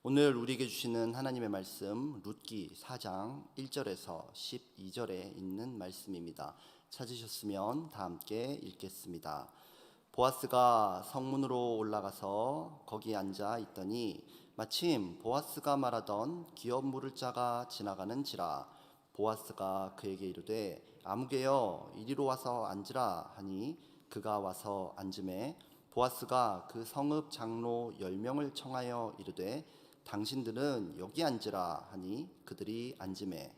오늘 우리에게 주시는 하나님의 말씀 룻기 4장 1절에서 12절에 있는 말씀입니다. 찾으셨으면 다 함께 읽겠습니다. 보아스가 성문으로 올라가서 거기 앉아 있더니 마침 보아스가 말하던 기업 물을 자가 지나가는지라. 보아스가 그에게 이르되 아무개여 이리로 와서 앉으라 하니 그가 와서 앉음에 보아스가 그 성읍 장로 10명을 청하여 이르되 당신들은 여기 앉으라 하니 그들이 앉음에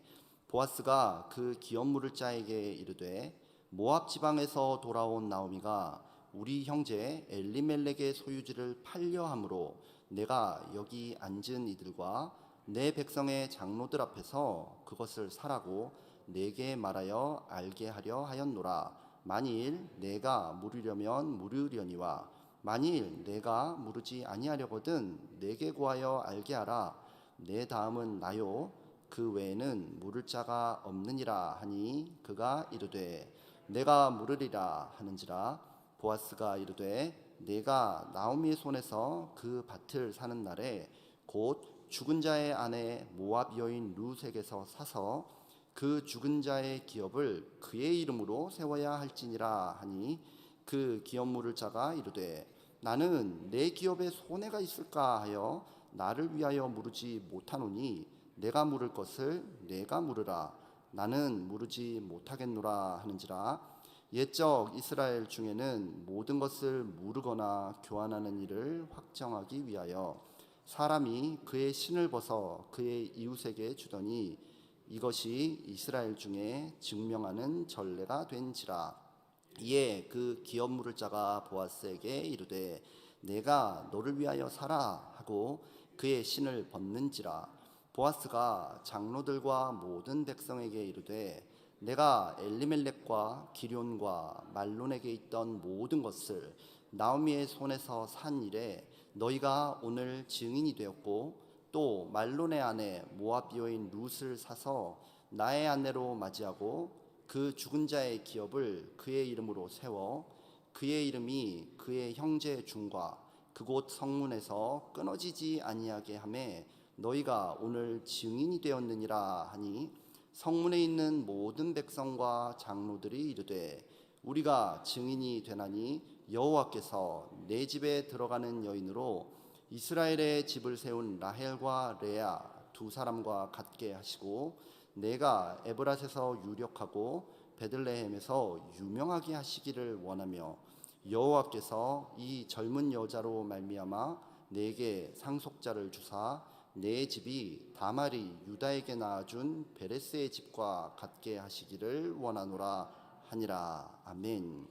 보아스가 그 기업 물을 자에게 이르되 모압 지방에서 돌아온 나오미가 우리 형제 엘리멜렉의 소유지를 팔려 함으로 내가 여기 앉은 이들과 내 백성의 장로들 앞에서 그것을 사라고 내게 말하여 알게 하려 하였노라. 만일 내가 물으려면 물으려니와 만일 내가 물으지 아니하려거든 내게 구하여 알게 하라. 내 다음은 나요 그 외에는 물을 자가 없느니라 하니 그가 이르되 내가 물으리라 하는지라. 보아스가 이르되 내가 나오미의 손에서 그 밭을 사는 날에 곧 죽은 자의 아내 모압 여인 룻에게서 사서 그 죽은 자의 기업을 그의 이름으로 세워야 할지니라 하니 그 기업 물을 자가 이르되 나는 내 기업에 손해가 있을까 하여 나를 위하여 물으지 못하노니 내가 물을 것을 내가 물으라. 나는 물으지 못하겠노라 하는지라. 옛적 이스라엘 중에는 모든 것을 물으거나 교환하는 일을 확정하기 위하여 사람이 그의 신을 벗어 그의 이웃에게 주더니 이것이 이스라엘 중에 증명하는 전례가 된지라. 이에 그 기업 물을 자가 보아스에게 이르되 내가 너를 위하여 사라 하고 그의 신을 벗는지라. 보아스가 장로들과 모든 백성에게 이르되 내가 엘리멜렉과 기럨과 말론에게 있던 모든 것을 나오미의 손에서 산 일에 너희가 오늘 증인이 되었고 또 말론의 아내 모압 여인 룻을 사서 나의 아내로 맞이하고 그 죽은 자의 기업을 그의 이름으로 세워 그의 이름이 그의 형제 중과 그곳 성문에서 끊어지지 아니하게 하매 너희가 오늘 증인이 되었느니라 하니 성문에 있는 모든 백성과 장로들이 이르되 우리가 증인이 되나니 여호와께서 내 집에 들어가는 여인으로 이스라엘의 집을 세운 라헬과 레아 두 사람과 같게 하시고 내가 에브랏에서 유력하고 베들레헴에서 유명하게 하시기를 원하며 여호와께서 이 젊은 여자로 말미암아 내게 상속자를 주사 내 집이 다말이 유다에게 낳아준 베레스의 집과 같게 하시기를 원하노라 하니라. 아멘.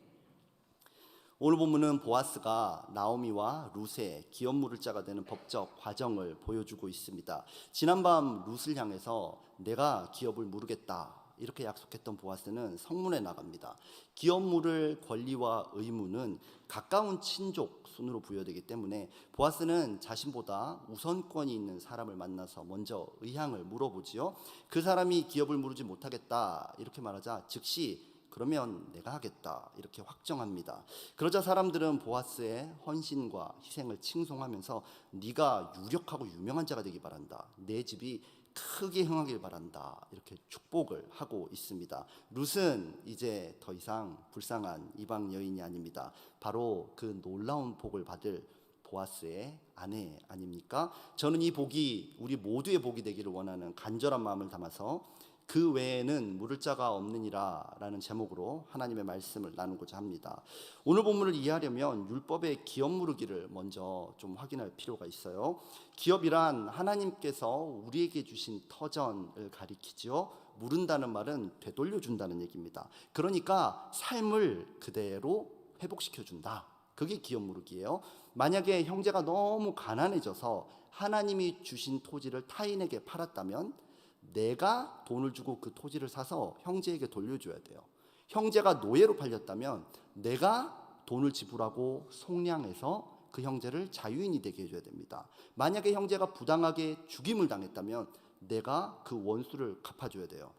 오늘 본문은 보아스가 나오미와 룻의 기업 물을 자가 되는 법적 과정을 보여주고 있습니다. 지난밤 룻을 향해서 내가 기업을 물으겠다 이렇게 약속했던 보아스는 성문에 나갑니다. 기업 물을 권리와 의무는 가까운 친족 순으로 부여되기 때문에 보아스는 자신보다 우선권이 있는 사람을 만나서 먼저 의향을 물어보지요. 그 사람이 기업을 물지 못하겠다 이렇게 말하자 즉시 그러면 내가 하겠다 이렇게 확정합니다. 그러자 사람들은 보아스의 헌신과 희생을 칭송하면서 네가 유력하고 유명한 자가 되기 바란다. 내 집이 크게 흥하길 바란다. 이렇게 축복을 하고 있습니다. 룻은 이제 더 이상 불쌍한 이방 여인이 아닙니다. 바로 그 놀라운 복을 받을 보아스의 아내 아닙니까? 저는 이 복이 우리 모두의 복이 되기를 원하는 간절한 마음을 담아서 그 외에는 물을 자가 없느니라 라는 제목으로 하나님의 말씀을 나누고자 합니다. 오늘 본문을 이해하려면 율법의 기업 물으기를 먼저 좀 확인할 필요가 있어요. 기업이란 하나님께서 우리에게 주신 터전을 가리키죠. 물은다는 말은 되돌려준다는 얘기입니다. 그러니까 삶을 그대로 회복시켜준다. 그게 기업 물으기예요. 만약에 형제가 너무 가난해져서 하나님이 주신 토지를 타인에게 팔았다면 내가 돈을 주고 그 토지를 사서 형제에게 돌려줘야 돼요. 형제가 노예로 팔렸다면 내가 돈을 지불하고 속량해서 그 형제를 자유인이 되게 해줘야 됩니다. 만약에 형제가 부당하게 죽임을 당했다면 내가 그 원수를 갚아줘야 돼요.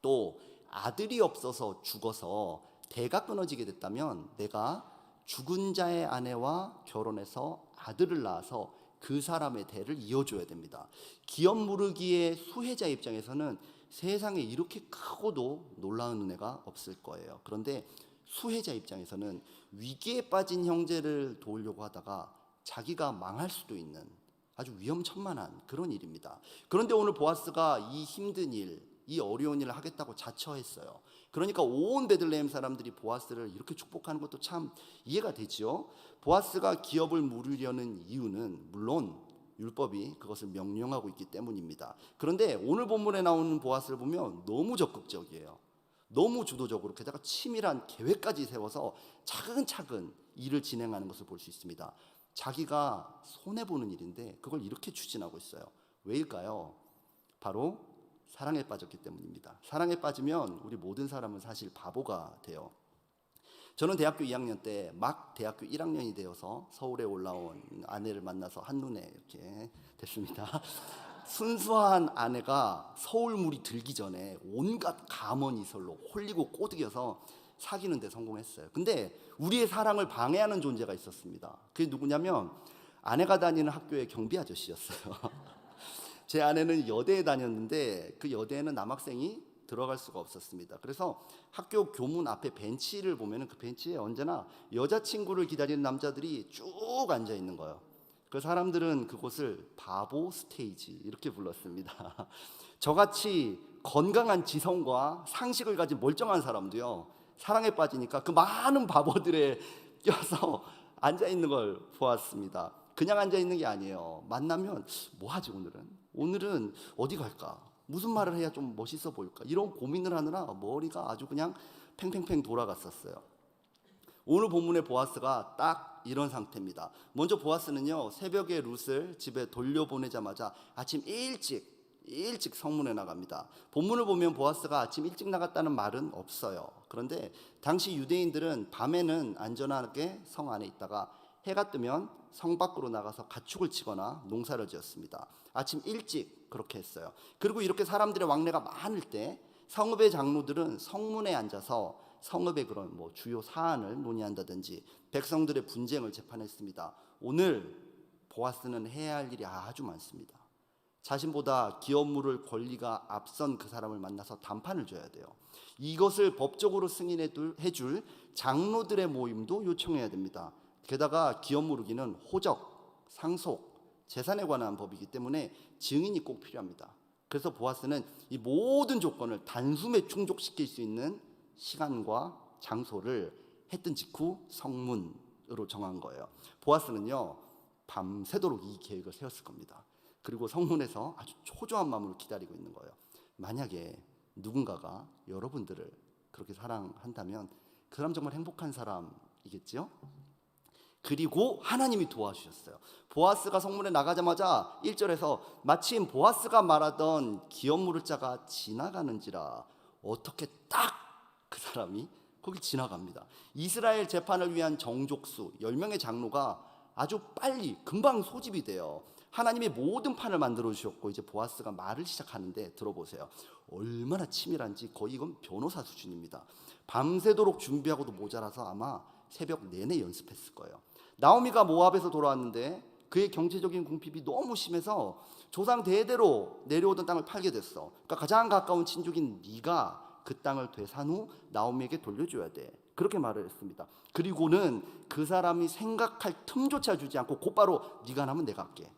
또 아들이 없어서 죽어서 대가 끊어지게 됐다면 내가 죽은 자의 아내와 결혼해서 아들을 낳아서 그 사람의 대를 이어줘야 됩니다. 기업 무르기의 수혜자 입장에서는 세상에 이렇게 크고도 놀라운 은혜가 없을 거예요. 그런데 수혜자 입장에서는 위기에 빠진 형제를 도우려고 하다가 자기가 망할 수도 있는 아주 위험천만한 그런 일입니다. 그런데 오늘 보아스가 이 힘든 일, 이 어려운 일을 하겠다고 자처했어요. 그러니까 온 베들레헴 사람들이 보아스를 이렇게 축복하는 것도 참 이해가 되죠. 보아스가 기업을 물으려는 이유는 물론 율법이 그것을 명령하고 있기 때문입니다. 그런데 오늘 본문에 나오는 보아스를 보면 너무 적극적이에요. 너무 주도적으로, 게다가 치밀한 계획까지 세워서 차근차근 일을 진행하는 것을 볼 수 있습니다. 자기가 손해보는 일인데 그걸 이렇게 추진하고 있어요. 왜일까요? 바로 사랑에 빠졌기 때문입니다. 사랑에 빠지면 우리 모든 사람은 사실 바보가 돼요. 저는 대학교 2학년 때 막 대학교 1학년이 되어서 서울에 올라온 아내를 만나서 한눈에 이렇게 됐습니다. 순수한 아내가 서울물이 들기 전에 온갖 감언이설로 홀리고 꼬드겨서 사귀는 데 성공했어요. 근데 우리의 사랑을 방해하는 존재가 있었습니다. 그게 누구냐면 아내가 다니는 학교의 경비 아저씨였어요. 제 아내는 여대에 다녔는데 그 여대에는 남학생이 들어갈 수가 없었습니다. 그래서 학교 교문 앞에 벤치를 보면 그 벤치에 언제나 여자친구를 기다리는 남자들이 쭉 앉아 있는 거예요. 그 사람들은 그곳을 바보 스테이지 이렇게 불렀습니다. 저같이 건강한 지성과 상식을 가진 멀쩡한 사람도요, 사랑에 빠지니까 그 많은 바보들에 껴서 앉아 있는 걸 보았습니다. 그냥 앉아 있는 게 아니에요. 만나면 뭐 하지 오늘은 어디 갈까? 무슨 말을 해야 좀 멋있어 보일까? 이런 고민을 하느라 머리가 아주 그냥 팽팽팽 돌아갔었어요. 오늘 본문의 보아스가 딱 이런 상태입니다. 먼저 보아스는요, 새벽에 룻을 집에 돌려보내자마자 아침 일찍 성문에 나갑니다. 본문을 보면 보아스가 아침 일찍 나갔다는 말은 없어요. 그런데 당시 유대인들은 밤에는 안전하게 성 안에 있다가 해가 뜨면 성 밖으로 나가서 가축을 치거나 농사를 지었습니다. 아침 일찍 그렇게 했어요. 그리고 이렇게 사람들의 왕래가 많을 때 성읍의 장로들은 성문에 앉아서 성읍의 그런 주요 사안을 논의한다든지 백성들의 분쟁을 재판했습니다. 오늘 보아스는 해야 할 일이 아주 많습니다. 자신보다 기업 물을 권리가 앞선 그 사람을 만나서 단판을 줘야 돼요. 이것을 법적으로 승인해줄 장로들의 모임도 요청해야 됩니다. 게다가 기업 물기는 호적, 상속, 재산에 관한 법이기 때문에 증인이 꼭 필요합니다. 그래서 보아스는 이 모든 조건을 단숨에 충족시킬 수 있는 시간과 장소를 해 뜬 직후 성문으로 정한 거예요. 보아스는요, 밤새도록 이 계획을 세웠을 겁니다. 그리고 성문에서 아주 초조한 마음으로 기다리고 있는 거예요. 만약에 누군가가 여러분들을 그렇게 사랑한다면 그 사람 정말 행복한 사람이겠죠? 그리고 하나님이 도와주셨어요. 보아스가 성문에 나가자마자 1절에서 마침 보아스가 말하던 기업 물을 자가 지나가는지라, 어떻게 딱 그 사람이 거기 지나갑니다. 이스라엘 재판을 위한 정족수 10명의 장로가 아주 빨리 금방 소집이 돼요. 하나님의 모든 판을 만들어 주셨고 이제 보아스가 말을 시작하는데 들어보세요. 얼마나 치밀한지 거의 이건 변호사 수준입니다. 밤새도록 준비하고도 모자라서 아마 새벽 내내 연습했을 거예요. 나오미가 모압에서 돌아왔는데 그의 경제적인 궁핍이 너무 심해서 조상 대대로 내려오던 땅을 팔게 됐어. 그러니까 가장 가까운 친족인 네가 그 땅을 되산 후 나오미에게 돌려줘야 돼. 그렇게 말을 했습니다. 그리고는 그 사람이 생각할 틈조차 주지 않고 곧바로 네가 나면 내가 할게,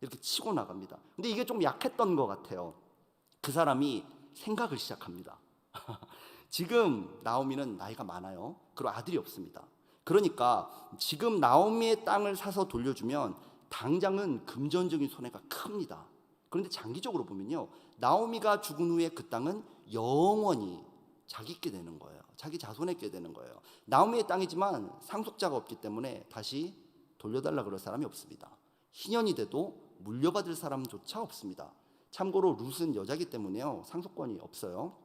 이렇게 치고 나갑니다. 근데 이게 좀 약했던 것 같아요. 그 사람이 생각을 시작합니다. 지금 나오미는 나이가 많아요. 그리고 아들이 없습니다. 그러니까 지금 나오미의 땅을 사서 돌려주면 당장은 금전적인 손해가 큽니다. 그런데 장기적으로 보면요, 나오미가 죽은 후에 그 땅은 영원히 자기께 되는 거예요. 자기 자손에게 되는 거예요. 나오미의 땅이지만 상속자가 없기 때문에 다시 돌려달라 그럴 사람이 없습니다. 희년이 돼도 물려받을 사람조차 없습니다. 참고로 룻은 여자이기 때문에요, 상속권이 없어요.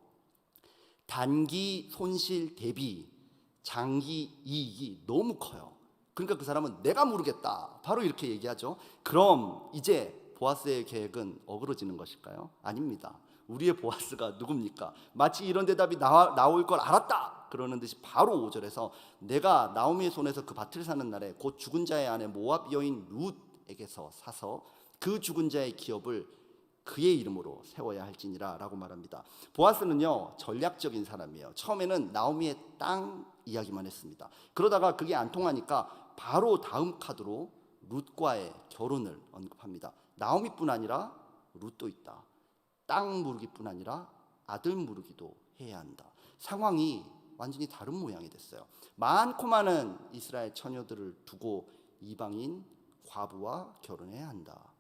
단기 손실 대비 장기 이익이 너무 커요. 그러니까 그 사람은 내가 모르겠다, 바로 이렇게 얘기하죠. 그럼 이제 보아스의 계획은 어그러지는 것일까요? 아닙니다. 우리의 보아스가 누굽니까? 마치 이런 대답이 나올 걸 알았다 그러는 듯이 바로 5절에서 내가 나오미의 손에서 그 밭을 사는 날에 곧 죽은 자의 아내 모압 여인 룻에게서 사서 그 죽은 자의 기업을 그의 이름으로 세워야 할지니라 라고 말합니다. 보아스는요 전략적인 사람이에요. 처음에는 나오미의 땅 이야기만 했습니다. 그러다가 그게 안 통하니까 바로 다음 카드로 룻과의 결혼을 언급합니다. 나오미뿐 아니라 룻도 있다. 땅 무르기뿐 아니라 아들 무르기도 해야 한다. 상황이 완전히 다른 모양이 됐어요. 많고 많은 이스라엘 처녀들을 두고 이방인 과부와 결혼해야 한다.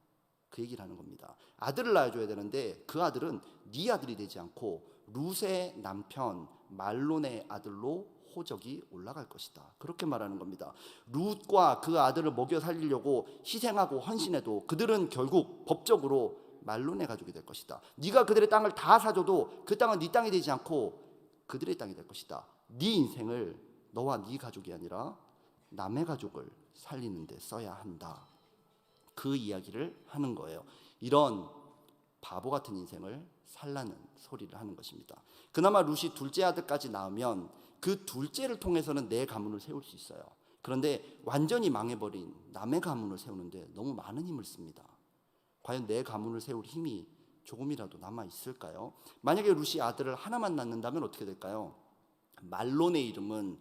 그 얘기를 하는 겁니다. 아들을 낳아줘야 되는데 그 아들은 네 아들이 되지 않고 룻의 남편 말론의 아들로 호적이 올라갈 것이다. 그렇게 말하는 겁니다. 룻과 그 아들을 먹여 살리려고 희생하고 헌신해도 그들은 결국 법적으로 말론의 가족이 될 것이다. 네가 그들의 땅을 다 사줘도 그 땅은 네 땅이 되지 않고 그들의 땅이 될 것이다. 네 인생을 너와 네 가족이 아니라 남의 가족을 살리는 데 써야 한다. 그 이야기를 하는 거예요. 이런 바보 같은 인생을 살라는 소리를 하는 것입니다. 그나마 룻이 둘째 아들까지 낳으면 그 둘째를 통해서는 내 가문을 세울 수 있어요. 그런데 완전히 망해버린 남의 가문을 세우는데 너무 많은 힘을 씁니다. 과연 내 가문을 세울 힘이 조금이라도 남아 있을까요? 만약에 룻이 아들을 하나만 낳는다면 어떻게 될까요? 말론의 이름은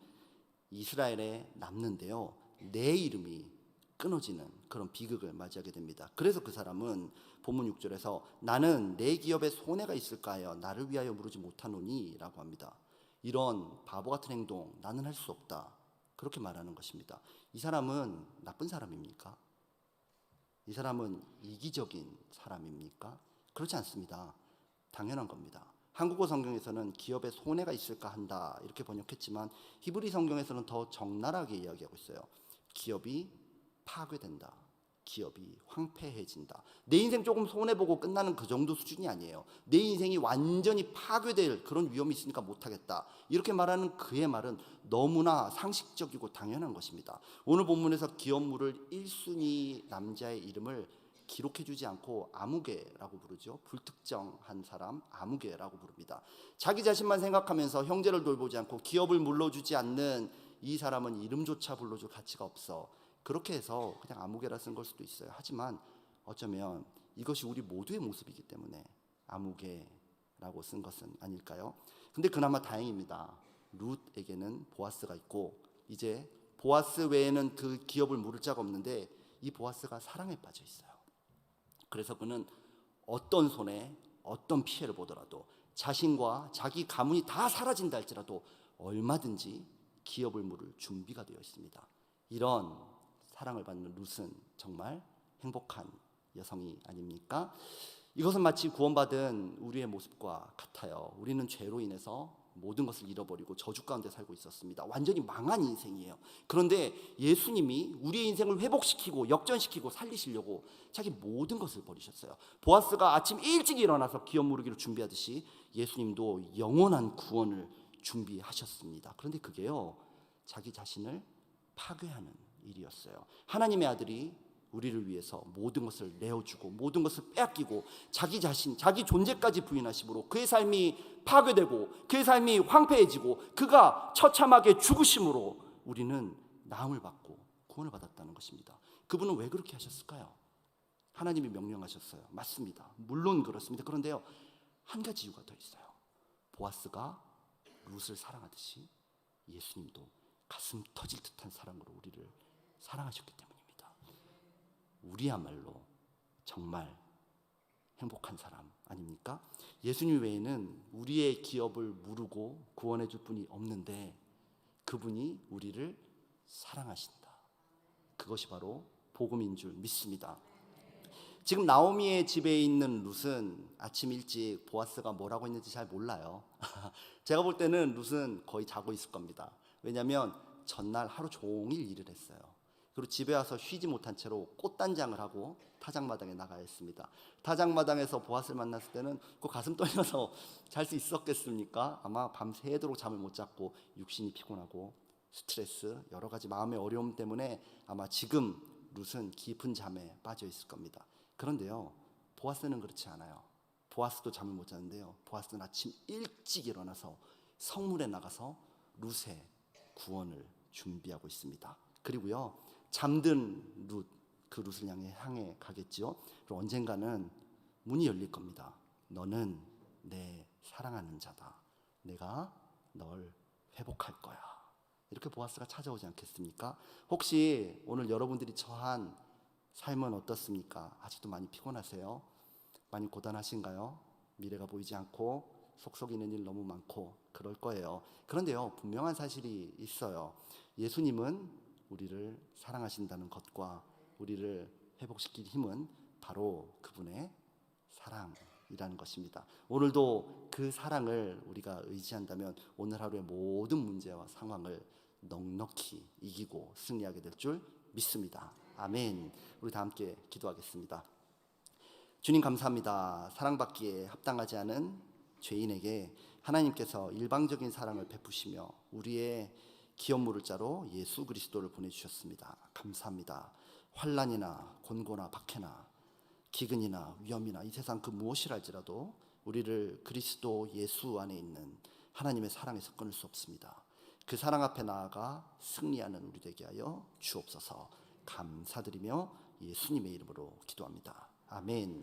이스라엘에 남는데요, 내 이름이 끊어지는 그런 비극을 맞이하게 됩니다. 그래서 그 사람은 본문 6절에서 나는 내 기업에 손해가 있을까 하여 나를 위하여 물으지 못하노니 라고 합니다. 이런 바보 같은 행동 나는 할 수 없다, 그렇게 말하는 것입니다. 이 사람은 나쁜 사람입니까? 이 사람은 이기적인 사람입니까? 그렇지 않습니다. 당연한 겁니다. 한국어 성경에서는 기업에 손해가 있을까 한다 이렇게 번역했지만 히브리 성경에서는 더 적나라하게 이야기하고 있어요. 기업이 파괴된다. 기업이 황폐해진다. 내 인생 조금 손해보고 끝나는 그 정도 수준이 아니에요. 내 인생이 완전히 파괴될 그런 위험이 있으니까 못하겠다. 이렇게 말하는 그의 말은 너무나 상식적이고 당연한 것입니다. 오늘 본문에서 기업물을 1순위 남자의 이름을 기록해주지 않고 아무개라고 부르죠. 불특정한 사람 아무개라고 부릅니다. 자기 자신만 생각하면서 형제를 돌보지 않고 기업을 물러주지 않는 이 사람은 이름조차 불러줄 가치가 없어. 그렇게 해서 그냥 아무개라 쓴 걸 수도 있어요. 하지만 어쩌면 이것이 우리 모두의 모습이기 때문에 아무개라고 쓴 것은 아닐까요? 근데 그나마 다행입니다. 룻에게는 보아스가 있고 이제 보아스 외에는 그 기업을 물을 자가 없는데 이 보아스가 사랑에 빠져 있어요. 그래서 그는 어떤 손해, 어떤 피해를 보더라도 자신과 자기 가문이 다 사라진다 할지라도 얼마든지 기업을 물을 준비가 되어 있습니다. 이런 사랑을 받는 룻은 정말 행복한 여성이 아닙니까? 이것은 마치 구원받은 우리의 모습과 같아요. 우리는 죄로 인해서 모든 것을 잃어버리고 저주 가운데 살고 있었습니다. 완전히 망한 인생이에요. 그런데 예수님이 우리의 인생을 회복시키고 역전시키고 살리시려고 자기 모든 것을 버리셨어요. 보아스가 아침 일찍 일어나서 기업 무르기를 준비하듯이 예수님도 영원한 구원을 준비하셨습니다. 그런데 그게요, 자기 자신을 파괴하는 일이었어요. 하나님의 아들이 우리를 위해서 모든 것을 내어주고 모든 것을 빼앗기고 자기 자신, 자기 존재까지 부인하심으로 그의 삶이 파괴되고 그의 삶이 황폐해지고 그가 처참하게 죽으심으로 우리는 나음을 받고 구원을 받았다는 것입니다. 그분은 왜 그렇게 하셨을까요? 하나님이 명령하셨어요. 맞습니다. 물론 그렇습니다. 그런데요, 한 가지 이유가 더 있어요. 보아스가 룻을 사랑하듯이 예수님도 가슴 터질 듯한 사랑으로 우리를 사랑하셨기 때문입니다. 우리야말로 정말 행복한 사람 아닙니까? 예수님 외에는 우리의 기업을 무르고 구원해 줄 분이 없는데 그분이 우리를 사랑하신다. 그것이 바로 복음인 줄 믿습니다. 지금 나오미의 집에 있는 룻은 아침 일찍 보아스가 뭐라고 했는지 잘 몰라요. 제가 볼 때는 룻은 거의 자고 있을 겁니다. 왜냐하면 전날 하루 종일 일을 했어요. 그리고 집에 와서 쉬지 못한 채로 꽃단장을 하고 타작마당에 나가야 했습니다. 타작마당에서 보아스를 만났을 때는 그 가슴 떨려서 잘 수 있었겠습니까? 아마 밤새도록 잠을 못 잤고 육신이 피곤하고 스트레스, 여러 가지 마음의 어려움 때문에 아마 지금 룻은 깊은 잠에 빠져 있을 겁니다. 그런데요, 보아스는 그렇지 않아요. 보아스도 잠을 못 자는데요, 보아스는 아침 일찍 일어나서 성문에 나가서 룻의 구원을 준비하고 있습니다. 그리고요, 잠든 룻, 그 룻을 향해 가겠지요. 그리고 언젠가는 문이 열릴 겁니다. 너는 내 사랑하는 자다. 내가 널 회복할 거야. 이렇게 보아스가 찾아오지 않겠습니까? 혹시 오늘 여러분들이 처한 삶은 어떻습니까? 아직도 많이 피곤하세요? 많이 고단하신가요? 미래가 보이지 않고 속썩이는 일 너무 많고 그럴 거예요. 그런데요, 분명한 사실이 있어요. 예수님은 우리를 사랑하신다는 것과 우리를 회복시킬 힘은 바로 그분의 사랑이라는 것입니다. 오늘도 그 사랑을 우리가 의지한다면 오늘 하루의 모든 문제와 상황을 넉넉히 이기고 승리하게 될 줄 믿습니다. 아멘. 우리 다 함께 기도하겠습니다. 주님 감사합니다. 사랑받기에 합당하지 않은 죄인에게 하나님께서 일방적인 사랑을 베푸시며 우리의 기업 물을 자로 예수 그리스도를 보내주셨습니다. 감사합니다. 환난이나 곤고나 박해나 기근이나 위험이나 이 세상 그 무엇이랄지라도 우리를 그리스도 예수 안에 있는 하나님의 사랑에서 끊을 수 없습니다. 그 사랑 앞에 나아가 승리하는 우리 되게 하여 주옵소서. 감사드리며 예수님의 이름으로 기도합니다. 아멘.